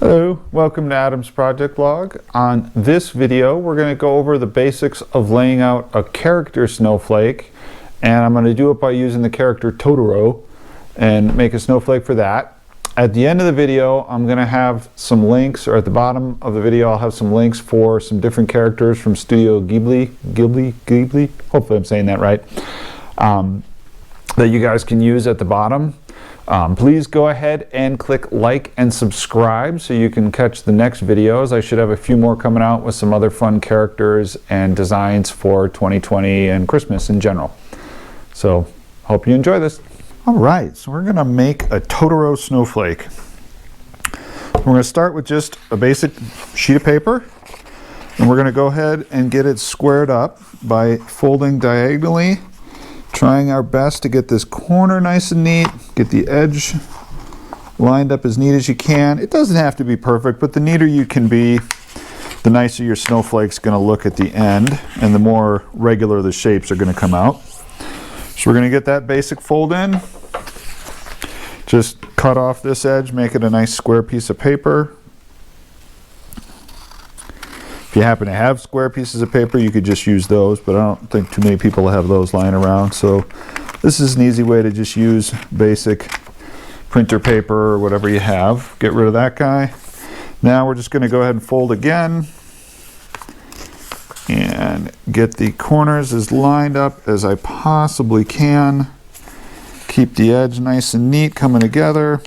Hello, welcome to Adam's Project Log. On this video, we're going to go over the basics of laying out a character snowflake, and I'm going to do it by using the character Totoro and make a snowflake for that. At the end of the video, I'm going to have some links, or at the bottom of the video, I'll have some links for some different characters from Studio Ghibli, hopefully I'm saying that right, that you guys can use at the bottom. Please go ahead and click like and subscribe so you can catch the next videos. I should have a few more coming out with some other fun characters and designs for 2020 and Christmas in general. So, hope you enjoy this. Alright, so we're going to make a Totoro snowflake. We're going to start with just a basic sheet of paper, and we're going to go ahead and get it squared up by folding diagonally, trying our best to get this corner nice and neat, get the edge lined up as neat as you can. It doesn't have to be perfect, but the neater you can be, the nicer your snowflake's going to look at the end, and the more regular the shapes are going to come out. So we're going to get that basic fold in. Just cut off this edge, make it a nice square piece of paper. If you happen to have square pieces of paper, you could just use those, but I don't think too many people have those lying around. So this is an easy way to just use basic printer paper or whatever you have. Get rid of that guy. Now we're just going to go ahead and fold again and get the corners as lined up as I possibly can. Keep the edge nice and neat coming together,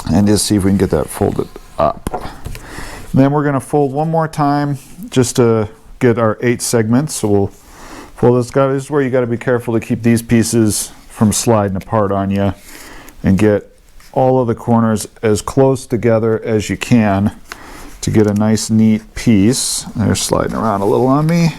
and just see if we can get that folded up. Then we're going to fold one more time just to get our 8 segments. So we'll fold this guy. This is where you got to be careful to keep these pieces from sliding apart on you, and get all of the corners as close together as you can to get a nice neat piece. They're sliding around a little on me.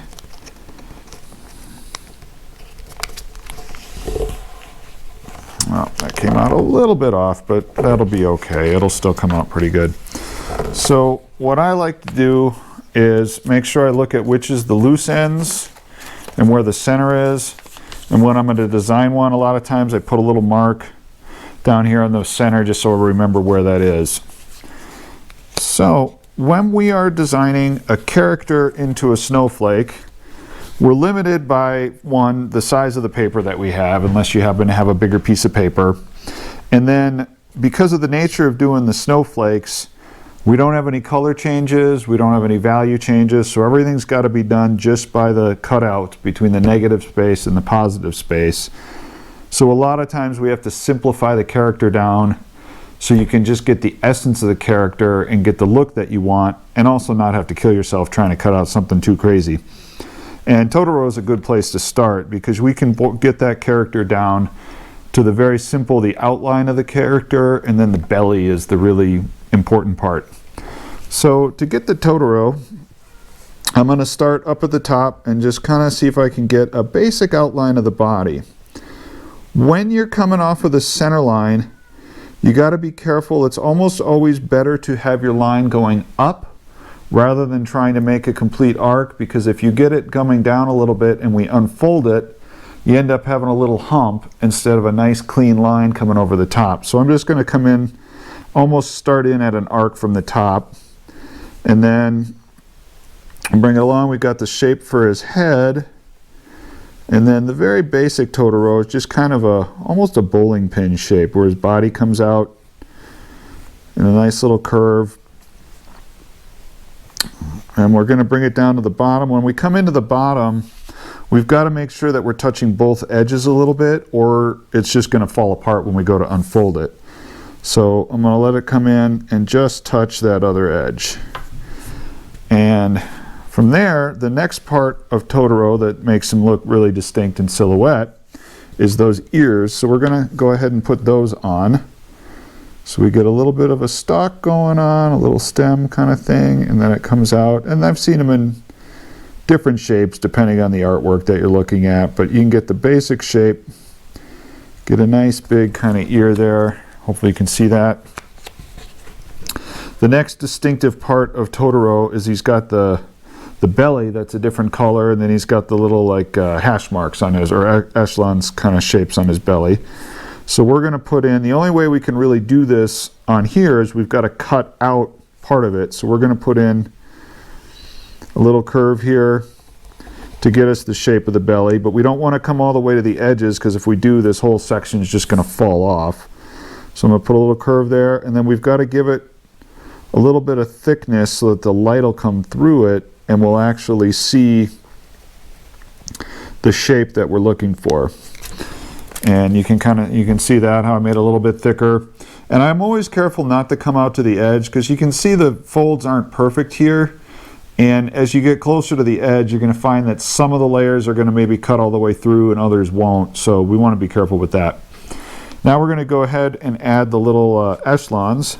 Well, that came out a little bit off, but that'll be okay. It'll still come out pretty good. So what I like to do is make sure I look at which is the loose ends and where the center is. And when I'm going to design one, a lot of times I put a little mark down here on the center just so I remember where that is. So when we are designing a character into a snowflake, we're limited by, one, the size of the paper that we have, unless you happen to have a bigger piece of paper. And then because of the nature of doing the snowflakes, we don't have any color changes, we don't have any value changes, so everything's got to be done just by the cutout between the negative space and the positive space. So a lot of times we have to simplify the character down so you can just get the essence of the character and get the look that you want, and also not have to kill yourself trying to cut out something too crazy. And Totoro is a good place to start because we can get that character down to the very simple, the outline of the character, and then the belly is the really important part. So to get the Totoro, I'm going to start up at the top and just kind of see if I can get a basic outline of the body. When you're coming off of the center line, you got to be careful. It's almost always better to have your line going up rather than trying to make a complete arc, because if you get it coming down a little bit and we unfold it, you end up having a little hump instead of a nice clean line coming over the top. So I'm just going to come in, almost start in at an arc from the top, and then bring it along. We've got the shape for his head, and then the very basic Totoro is just kind of almost a bowling pin shape where his body comes out in a nice little curve. And we're going to bring it down to the bottom. When we come into the bottom, we've got to make sure that we're touching both edges a little bit, or it's just going to fall apart when we go to unfold it. So I'm going to let it come in and just touch that other edge. And from there, the next part of Totoro that makes him look really distinct in silhouette is those ears. So we're going to go ahead and put those on. So we get a little bit of a stalk going on, a little stem kind of thing, and then it comes out. And I've seen them in different shapes depending on the artwork that you're looking at, but you can get the basic shape, get a nice big kind of ear there. Hopefully you can see that. The next distinctive part of Totoro is he's got the belly that's a different color, and then he's got the little like hash marks on his, or echelons kind of shapes on his belly. So we're going to put in, the only way we can really do this on here is we've got to cut out part of it. So we're going to put in a little curve here to get us the shape of the belly, but we don't want to come all the way to the edges, because if we do, this whole section is just going to fall off. So I'm going to put a little curve there, and then we've got to give it a little bit of thickness so that the light will come through it and we'll actually see the shape that we're looking for. And you can see that, how I made it a little bit thicker. And I'm always careful not to come out to the edge, because you can see the folds aren't perfect here. And as you get closer to the edge, you're going to find that some of the layers are going to maybe cut all the way through and others won't. So we want to be careful with that. Now we're going to go ahead and add the little echelons.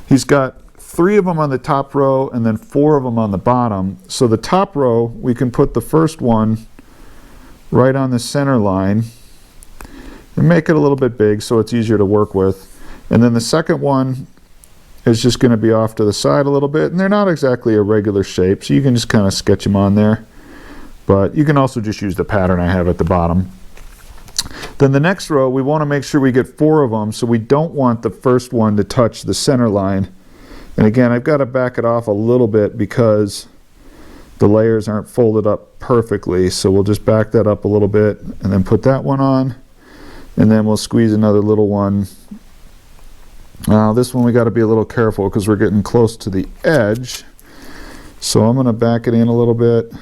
He's got 3 of them on the top row and then 4 of them on the bottom. So the top row, we can put the first one right on the center line and make it a little bit big so it's easier to work with. And then the second one is just going to be off to the side a little bit, and they're not exactly a regular shape, so you can just kind of sketch them on there. But you can also just use the pattern I have at the bottom. Then the next row, we want to make sure we get 4 of them, so we don't want the first one to touch the center line. And again, I've got to back it off a little bit because the layers aren't folded up perfectly. So we'll just back that up a little bit and then put that one on. And then we'll squeeze another little one. This one we got to be a little careful because we're getting close to the edge. So I'm going to back it in a little bit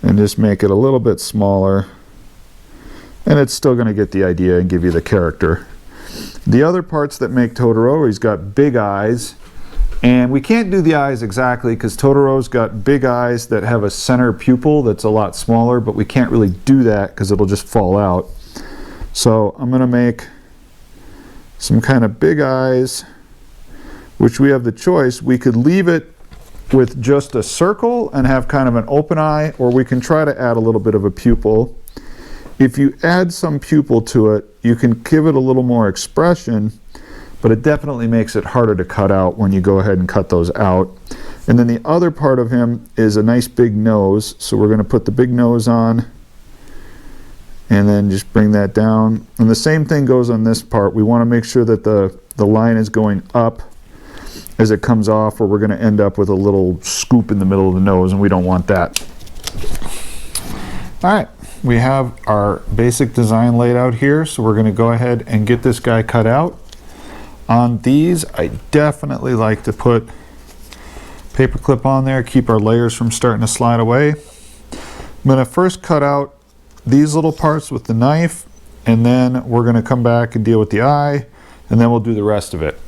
and just make it a little bit smaller. And it's still going to get the idea and give you the character. The other parts that make Totoro, he's got big eyes, and we can't do the eyes exactly because Totoro's got big eyes that have a center pupil that's a lot smaller, but we can't really do that because it'll just fall out. So I'm going to make some kind of big eyes, which we have the choice. We could leave it with just a circle and have kind of an open eye, or we can try to add a little bit of a pupil. If you add some pupil to it, you can give it a little more expression, but it definitely makes it harder to cut out when you go ahead and cut those out. And then the other part of him is a nice big nose, so we're going to put the big nose on and then just bring that down. And the same thing goes on this part. We want to make sure that the line is going up as it comes off, or we're going to end up with a little scoop in the middle of the nose, and we don't want that. All right. We have our basic design laid out here, so we're going to go ahead and get this guy cut out. On these, I definitely like to put paper clip on there, keep our layers from starting to slide away. I'm going to first cut out these little parts with the knife, and then we're going to come back and deal with the eye, and then we'll do the rest of it.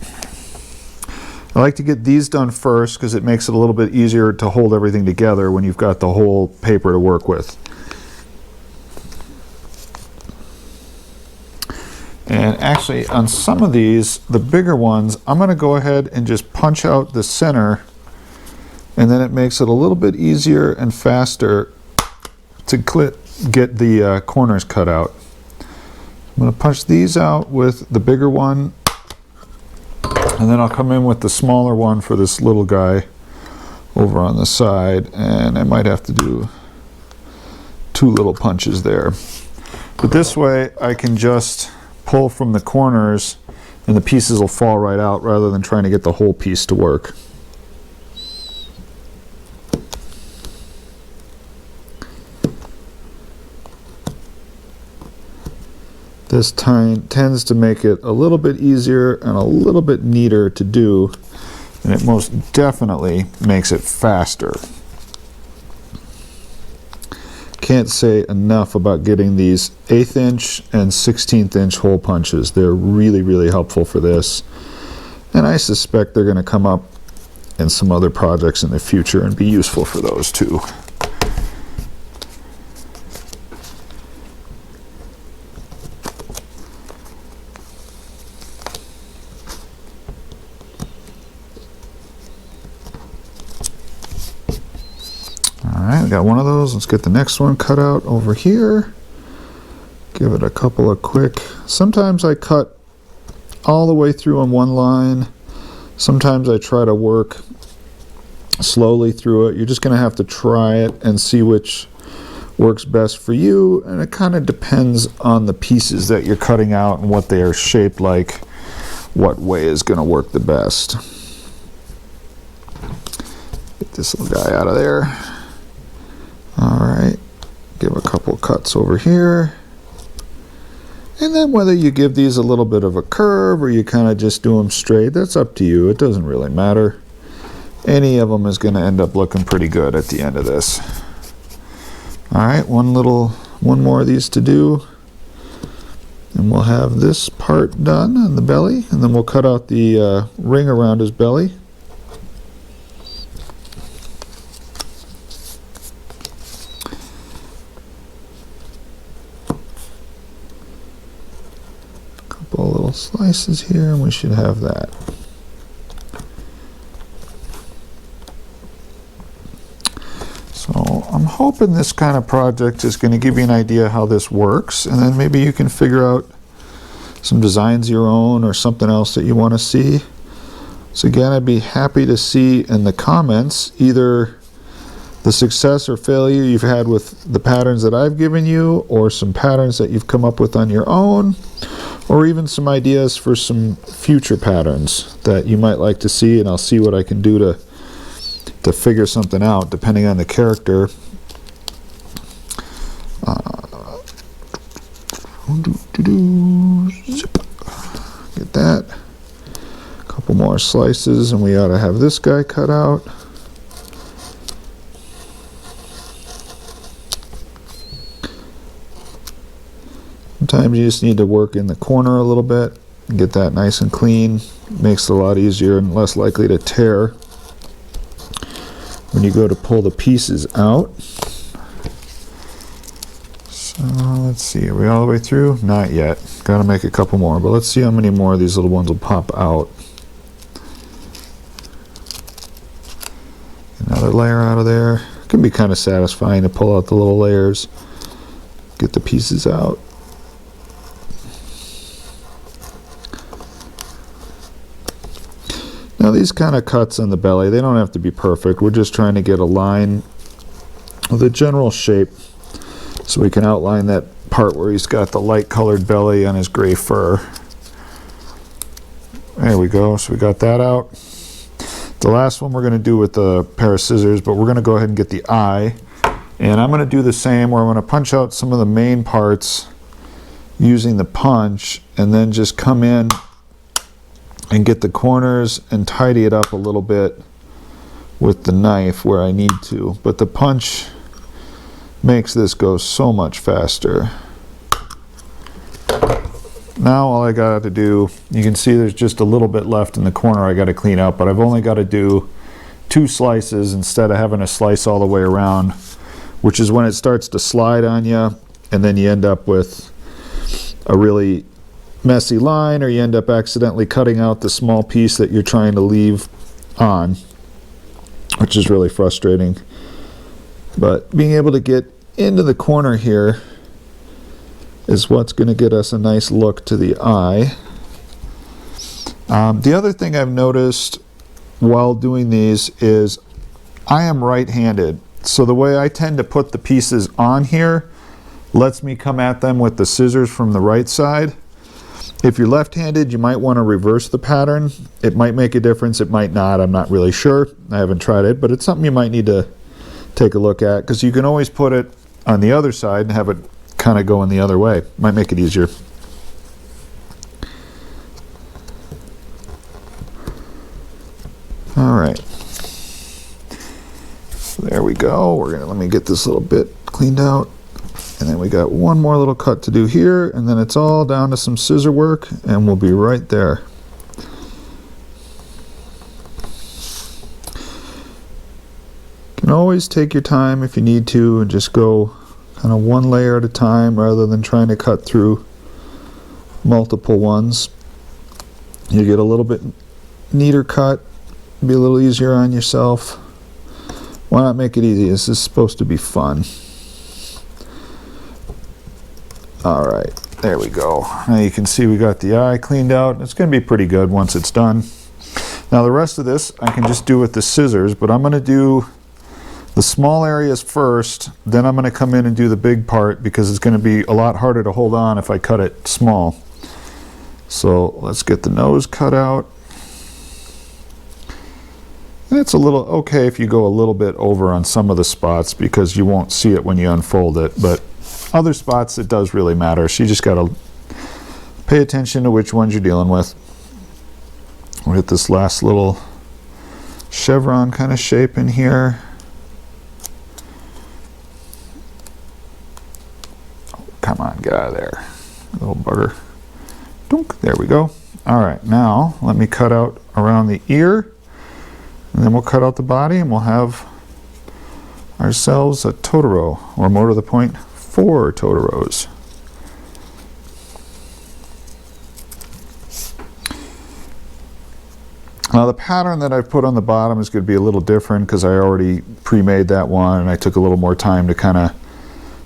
I like to get these done first because it makes it a little bit easier to hold everything together when you've got the whole paper to work with. And actually, on some of these, the bigger ones, I'm going to go ahead and just punch out the center, and then it makes it a little bit easier and faster to get the corners cut out. I'm going to punch these out with the bigger one, and then I'll come in with the smaller one for this little guy over on the side, and I might have to do 2 little punches there. But this way, I can just pull from the corners and the pieces will fall right out rather than trying to get the whole piece to work. This tends to make it a little bit easier and a little bit neater to do, and it most definitely makes it faster. Can't say enough about getting these 1/8 inch and 1/16 inch hole punches. They're really, really helpful for this. And I suspect they're going to come up in some other projects in the future and be useful for those too. Alright, we got one of those. Let's get the next one cut out over here. Give it a couple of quick. Sometimes I cut all the way through on one line. Sometimes I try to work slowly through it. You're just going to have to try it and see which works best for you, and it kind of depends on the pieces that you're cutting out and what they are shaped like, what way is going to work the best. Get this little guy out of there. Alright, give a couple cuts over here. And then whether you give these a little bit of a curve or you kind of just do them straight, that's up to you. It doesn't really matter. Any of them is going to end up looking pretty good at the end of this. Alright, one more of these to do. And we'll have this part done on the belly, and then we'll cut out the ring around his belly. Couple little slices here, and we should have that. So I'm hoping this kind of project is going to give you an idea how this works, and then maybe you can figure out some designs of your own or something else that you want to see. So again, I'd be happy to see in the comments either the success or failure you've had with the patterns that I've given you, or some patterns that you've come up with on your own, or even some ideas for some future patterns that you might like to see, and I'll see what I can do to figure something out depending on the character. Get that. A couple more slices and we ought to have this guy cut out. Sometimes you just need to work in the corner a little bit and get that nice and clean. Makes it a lot easier and less likely to tear when you go to pull the pieces out. So let's see, are we all the way through? Not yet. Gotta make a couple more, but let's see how many more of these little ones will pop out. Another layer out of there. It can be kind of satisfying to pull out the little layers, get the pieces out. Now these kind of cuts on the belly, they don't have to be perfect. We're just trying to get a line with a general shape so we can outline that part where he's got the light colored belly on his gray fur. There we go, so we got that out. The last one we're going to do with a pair of scissors, but we're going to go ahead and get the eye. And I'm going to do the same where I'm going to punch out some of the main parts using the punch, and then just come in and get the corners and tidy it up a little bit with the knife where I need to. But the punch makes this go so much faster. Now all I got to do, you can see there's just a little bit left in the corner I got to clean up, but I've only got to do 2 slices instead of having to slice all the way around, which is when it starts to slide on you, and then you end up with a really messy line, or you end up accidentally cutting out the small piece that you're trying to leave on, which is really frustrating. But being able to get into the corner here is what's going to get us a nice look to the eye. The other thing I've noticed while doing these is I am right-handed, so the way I tend to put the pieces on here lets me come at them with the scissors from the right side. If you're left-handed, you might want to reverse the pattern. It might make a difference, it might not, I'm not really sure. I haven't tried it, but it's something you might need to take a look at, because you can always put it on the other side and have it kind of going the other way. Might make it easier. Alright. So there we go. Let me get this little bit cleaned out. And then we got one more little cut to do here, and then it's all down to some scissor work, and we'll be right there. You can always take your time if you need to and just go kind of one layer at a time rather than trying to cut through multiple ones. You get a little bit neater cut, be a little easier on yourself. Why not make it easy? This is supposed to be fun. Alright, there we go. Now you can see we got the eye cleaned out. It's going to be pretty good once it's done. Now the rest of this I can just do with the scissors, but I'm going to do the small areas first, then I'm going to come in and do the big part because it's going to be a lot harder to hold on if I cut it small. So let's get the nose cut out. And it's a little okay if you go a little bit over on some of the spots because you won't see it when you unfold it, but other spots it does really matter. So you just got to pay attention to which ones you're dealing with. We'll hit this last little chevron kind of shape in here. Oh, come on, get out of there, little bugger. Dunk, there we go. All right, now let me cut out around the ear, and then we'll cut out the body, and we'll have ourselves a Totoro, or more to the point, 4 Totoros. Now the pattern that I've put on the bottom is going to be a little different because I already pre-made that one and I took a little more time to kind of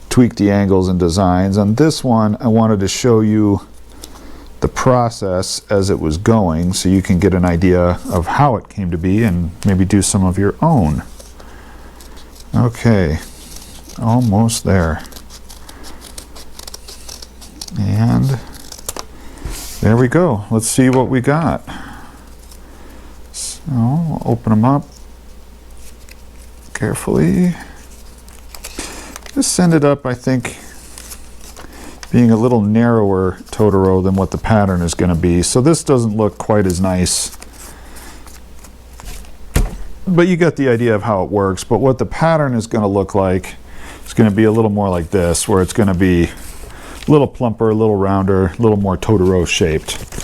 tweak the angles and designs. On this one I wanted to show you the process as it was going so you can get an idea of how it came to be and maybe do some of your own. Okay, almost there. And there we go. Let's see what we got. So we'll open them up carefully. Just ended up, I think, being a little narrower Totoro than what the pattern is going to be. So this doesn't look quite as nice. But you get the idea of how it works. But what the pattern is going to look like is going to be a little more like this, where it's going to be a little plumper, a little rounder, a little more Totoro shaped.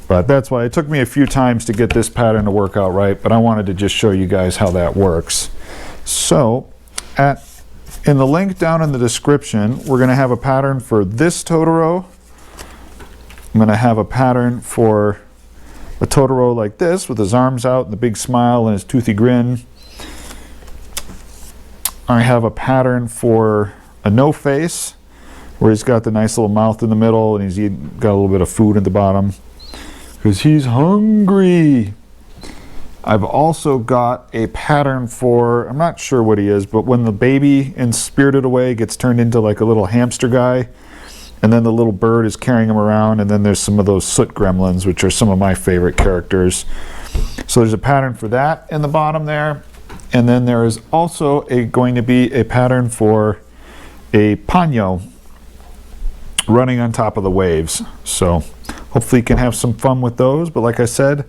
But that's why it took me a few times to get this pattern to work out right, but I wanted to just show you guys how that works. So in the link down in the description, we're going to have a pattern for this Totoro. I'm going to have a pattern for a Totoro like this with his arms out and the big smile and his toothy grin. I have a pattern for a no face where he's got the nice little mouth in the middle and he's got a little bit of food at the bottom because he's hungry. I've also got a pattern for, I'm not sure what he is, but when the baby in Spirited Away gets turned into like a little hamster guy, and then the little bird is carrying him around, and then there's some of those soot gremlins, which are some of my favorite characters. So there's a pattern for that in the bottom there. And then there is also going to be a pattern for a Ponyo running on top of the waves. So hopefully you can have some fun with those. But like I said,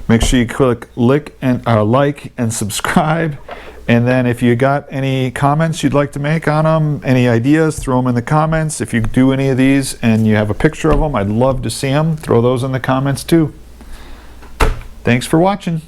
make sure you click like and subscribe. And then if you got any comments you'd like to make on them, any ideas, throw them in the comments. If you do any of these and you have a picture of them, I'd love to see them. Throw those in the comments too. Thanks for watching.